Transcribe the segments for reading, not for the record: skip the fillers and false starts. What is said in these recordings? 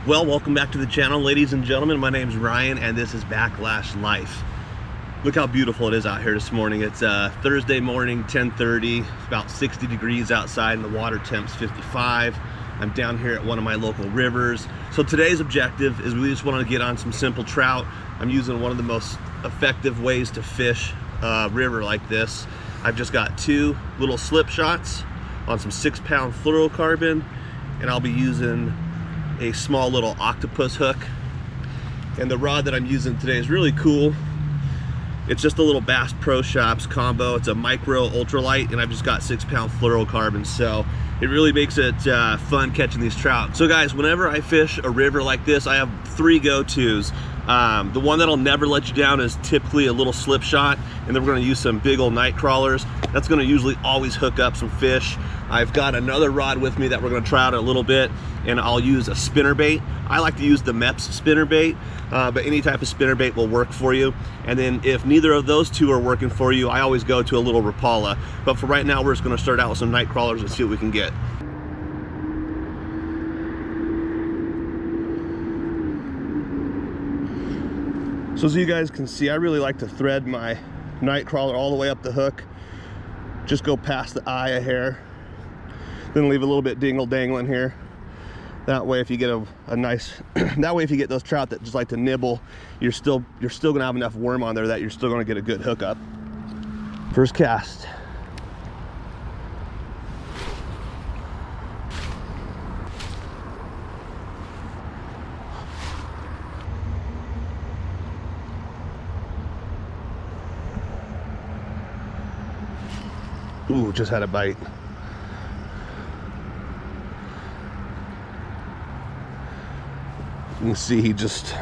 Well, welcome back to the channel, ladies and gentlemen. My name's Ryan and this is Backlash Life. Look how beautiful it is out here this morning. It's Thursday morning, 10:30. It's about 60 degrees outside and the water temp's 55. I'm down here at one of my local rivers. So today's objective is we just want to get on some simple trout. I'm using one of the most effective ways to fish a river like this. I've just got two little slip shots on some 6-pound fluorocarbon, and I'll be using a small little octopus hook. And the rod that I'm using today is really cool. It's just a little Bass Pro Shops combo. It's a micro ultralight, and I've just got 6-pound fluorocarbon, so it really makes it fun catching these trout. So guys, whenever I fish a river like this, I have three go-tos. The one that'll never let you down is typically a little slip shot, and then we're gonna use some big old night crawlers. That's gonna usually always hook up some fish. I've got another rod with me that we're gonna try out a little bit, and I'll use a spinner bait. I like to use the MEPS spinner bait, but any type of spinner bait will work for you. And then if neither of those two are working for you, I always go to a little Rapala. But for right now, we're just gonna start out with some night crawlers and see what we can get. So as you guys can see, I really like to thread my night crawler all the way up the hook. Just go past the eye a hair, then leave a little bit dingle dangling here. That way if you get a nice, that way if you get those trout that just like to nibble, you're still gonna have enough worm on there that you're still gonna get a good hookup. First cast. Ooh, just had a bite. You can see he just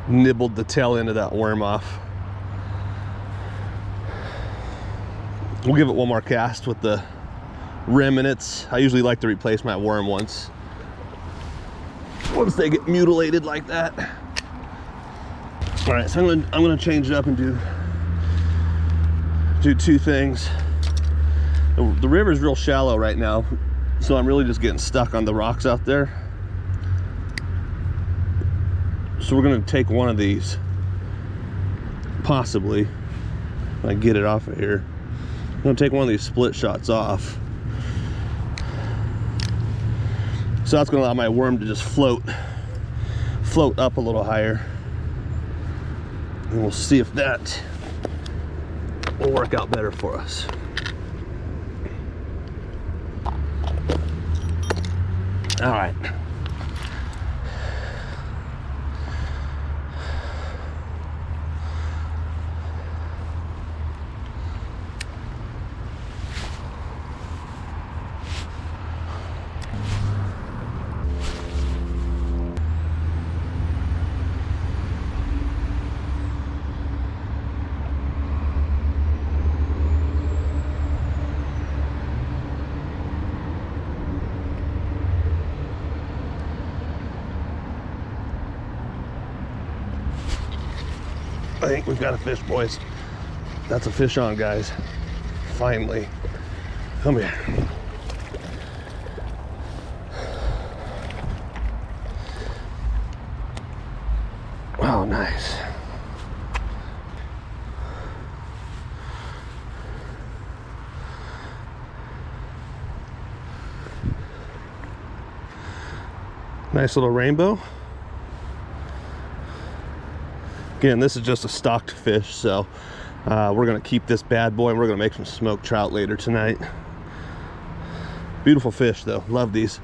nibbled the tail end of that worm off. We'll give it one more cast with the remnants. I usually like to replace my worm once they get mutilated like that. All right, so I'm gonna change it up and do two things. The river's real shallow right now, so I'm really just getting stuck on the rocks out there. So we're gonna take one of these, possibly, if I get it off of here. I'm gonna take one of these split shots off. So that's gonna allow my worm to just float up a little higher. And we'll see if that will work out better for us. All right. I think we've got a fish, boys. That's a fish on, guys. Finally. Come here. Oh, nice. Nice little rainbow. Again, this is just a stocked fish, so we're gonna keep this bad boy and we're gonna make some smoked trout later tonight. Beautiful fish though, love these.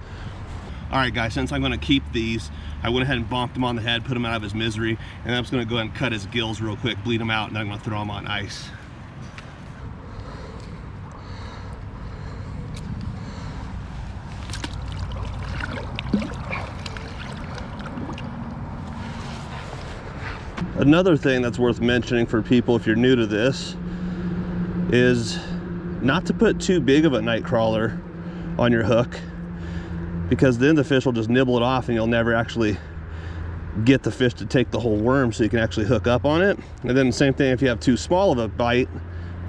All right guys, since I'm gonna keep these, I went ahead and bonked him on the head, put him out of his misery, and I'm just gonna go ahead and cut his gills real quick, bleed him out, and then I'm gonna throw him on ice. Another thing that's worth mentioning for people if you're new to this is not to put too big of a night crawler on your hook, because then the fish will just nibble it off and you'll never actually get the fish to take the whole worm so you can actually hook up on it. And then the same thing if you have too small of a bite,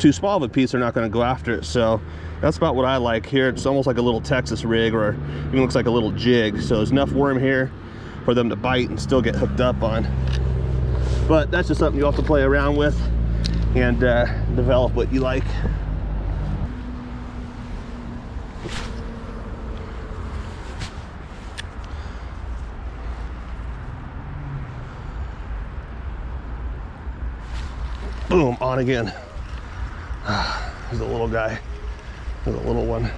too small of a piece, they're not going to go after it. So that's about what I like here. It's almost like a little Texas rig, or even looks like a little jig. So there's enough worm here for them to bite and still get hooked up on. But that's just something you have to play around with and develop what you like. Boom, on again. There's a little guy. There's a little one.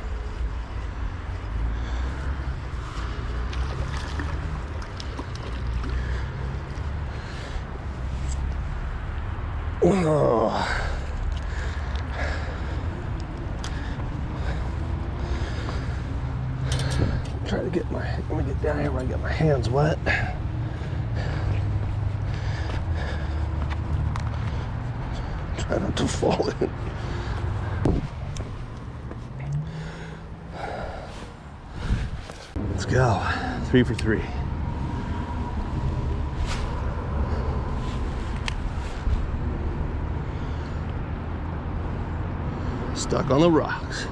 Oh. Try to get my, let me get down here where I get my hands wet. Try not to fall in. Let's go. 3 for 3. Stuck on the rocks.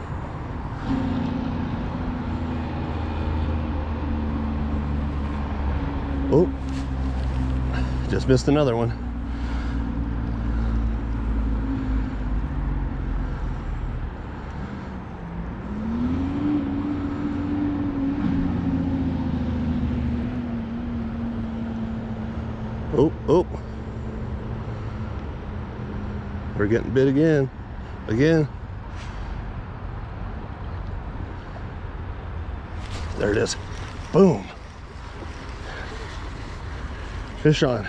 Oh, just missed another one. Oh, we're getting bit again. There it is. Boom. Fish on.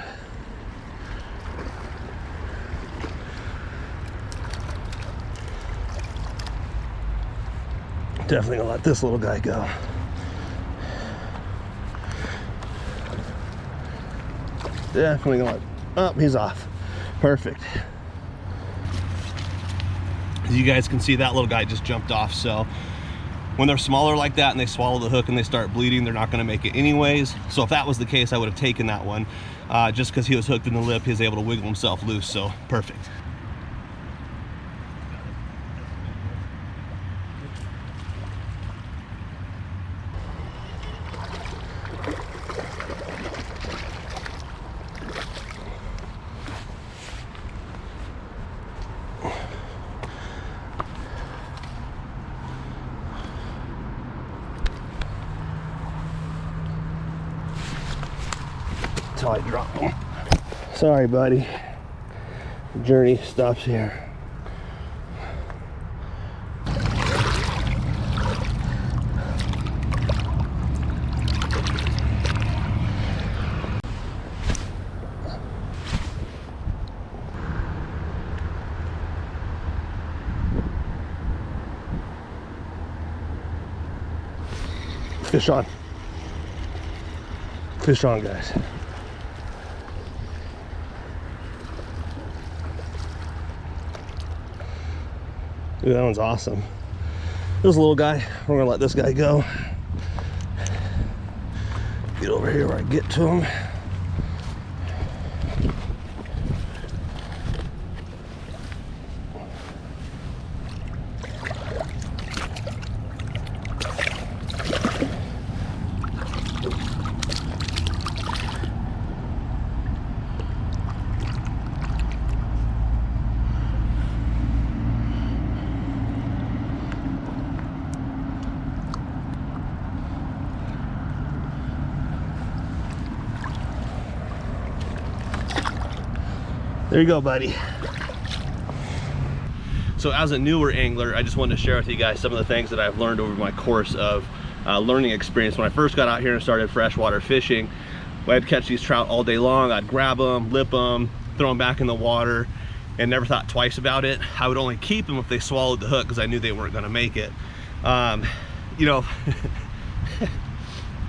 Definitely gonna let this little guy go. Definitely gonna let, oh, he's off. Perfect. As you guys can see, that little guy just jumped off. So when they're smaller like that and they swallow the hook and they start bleeding, they're not going to make it anyways. So if that was the case, I would have taken that one. Just because he was hooked in the lip, he was able to wiggle himself loose. So perfect. Until I drop them. Sorry, buddy. The journey stops here. Fish on. Fish on, guys. Ooh, that one's awesome. There's a little guy. We're gonna let this guy go. Get over here where I get to him. There you go, buddy. So as a newer angler, I just wanted to share with you guys some of the things that I've learned over my course of learning experience. When I first got out here and started freshwater fishing, I'd catch these trout all day long. I'd grab them, lip them, throw them back in the water, and never thought twice about it. I would only keep them if they swallowed the hook because I knew they weren't going to make it. You know,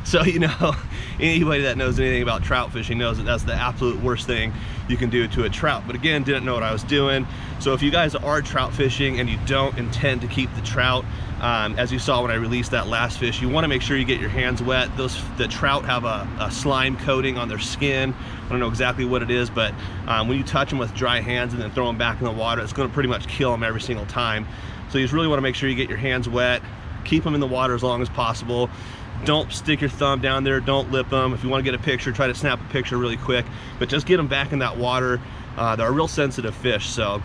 So, you know, anybody that knows anything about trout fishing knows that that's the absolute worst thing you can do to a trout. But again, didn't know what I was doing. So if you guys are trout fishing and you don't intend to keep the trout, as you saw when I released that last fish, you want to make sure you get your hands wet. The trout have a slime coating on their skin. I don't know exactly what it is, but when you touch them with dry hands and then throw them back in the water, it's going to pretty much kill them every single time. So you just really want to make sure you get your hands wet, keep them in the water as long as possible. Don't stick your thumb down there, don't lip them. If you want to get a picture, try to snap a picture really quick, but just get them back in that water. They're real sensitive fish, so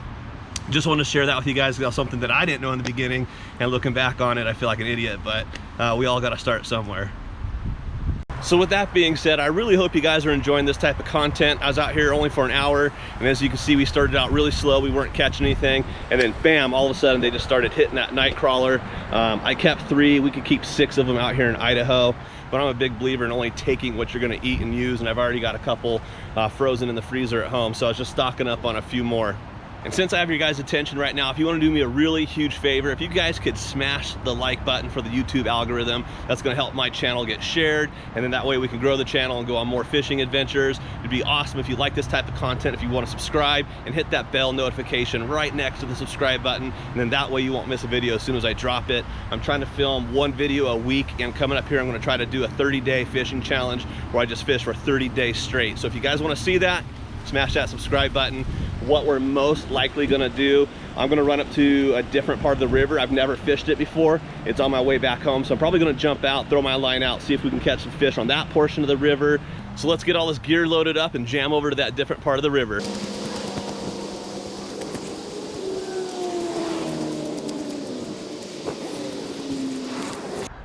just wanted to share that with you guys. That's something that I didn't know in the beginning, and looking back on it, I feel like an idiot, but we all got to start somewhere. So with that being said, I really hope you guys are enjoying this type of content. I was out here only for an hour, and as you can see, we started out really slow. We weren't catching anything, and then bam, all of a sudden they just started hitting that night crawler. I kept 3. We could keep 6 of them out here in Idaho, but I'm a big believer in only taking what you're going to eat and use, and I've already got a couple frozen in the freezer at home, so I was just stocking up on a few more. And since I have your guys' attention right now, if you want to do me a really huge favor, if you guys could smash the like button for the YouTube algorithm, that's going to help my channel get shared, and then that way we can grow the channel and go on more fishing adventures. It'd be awesome if you like this type of content, if you want to subscribe and hit that bell notification right next to the subscribe button, and then that way you won't miss a video as soon as I drop it. I'm trying to film 1 video a week, and coming up here I'm going to try to do a 30-day fishing challenge where I just fish for 30 days straight. So if you guys want to see that, smash that subscribe button. What we're most likely gonna do, I'm gonna run up to a different part of the river. I've never fished it before. It's on my way back home, so I'm probably gonna jump out, throw my line out, see if we can catch some fish on that portion of the river. So let's get all this gear loaded up and jam over to that different part of the river.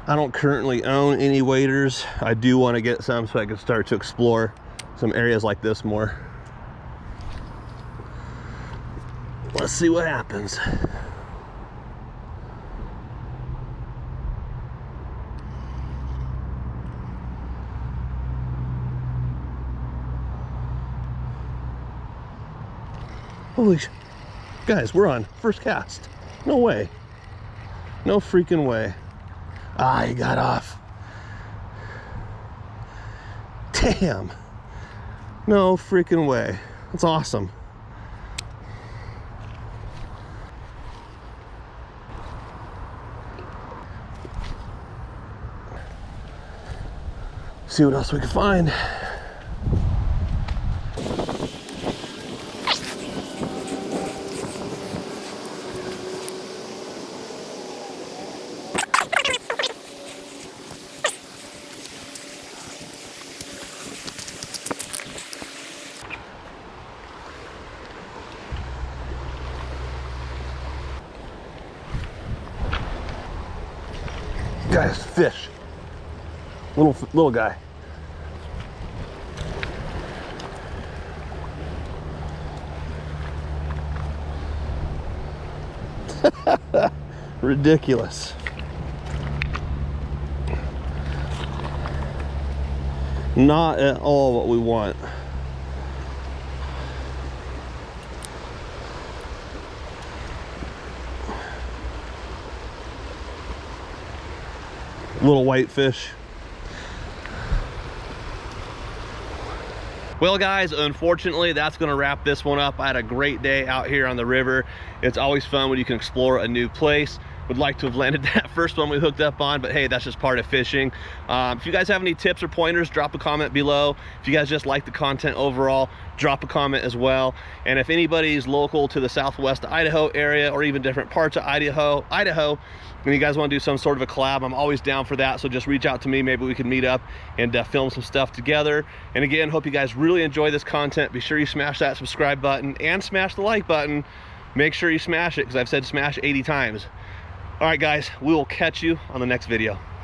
I don't currently own any waders. I do want to get some so I can start to explore some areas like this more. Let's see what happens. Holy guys, we're on first cast. No way. No freaking way. Ah, he got off. Damn. No freaking way. That's awesome. See what else we can find. Guys, fish. Little guy. Ridiculous. Not at all what we want. Little whitefish. Well guys, unfortunately that's going to wrap this one up. I had a great day out here on the river. It's always fun when you can explore a new place. Would like to have landed that first one we hooked up on, but hey, that's just part of fishing. If you guys have any tips or pointers, drop a comment below. If you guys just like the content overall, drop a comment as well. And if anybody's local to the Southwest Idaho area or even different parts of Idaho, and you guys want to do some sort of a collab, I'm always down for that. So just reach out to me. Maybe we can meet up and film some stuff together. And again, hope you guys really enjoy this content. Be sure you smash that subscribe button and smash the like button. Make sure you smash it because I've said smash 80 times. All right, guys, we will catch you on the next video.